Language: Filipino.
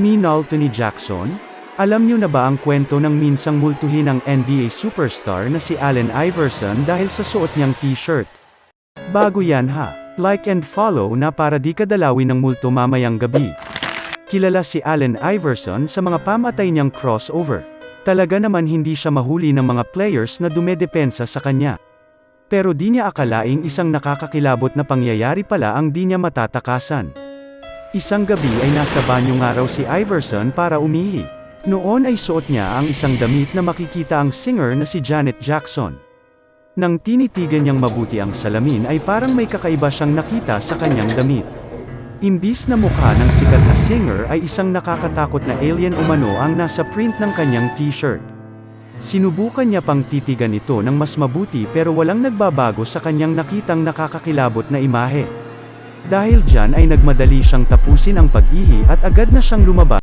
Anthony Jackson? Alam niyo na ba ang kwento ng minsang multuhin ang NBA superstar na si Allen Iverson dahil sa suot niyang t-shirt? Bago yan ha, like and follow na para di ka dalawin ng multo mamayang gabi. Kilala si Allen Iverson sa mga pamatay niyang crossover. Talaga naman hindi siya mahuli ng mga players na dumedepensa sa kanya. Pero di niya akalaing isang nakakakilabot na pangyayari pala ang di niya matatakasan. Isang gabi ay nasa banyo nga raw si Iverson para umihi. Noon ay suot niya ang isang damit na makikita ang singer na si Janet Jackson. Nang tinitigan niyang mabuti ang salamin ay parang may kakaiba siyang nakita sa kanyang damit. Imbis na mukha ng sikat na singer ay isang nakakatakot na alien umano ang nasa print ng kanyang t-shirt. Sinubukan niya pang titigan ito ng mas mabuti pero walang nagbabago sa kanyang nakitang nakakakilabot na imahe. Dahil dyan ay nagmadali siyang tapusin ang pag-ihi at agad na siyang lumabas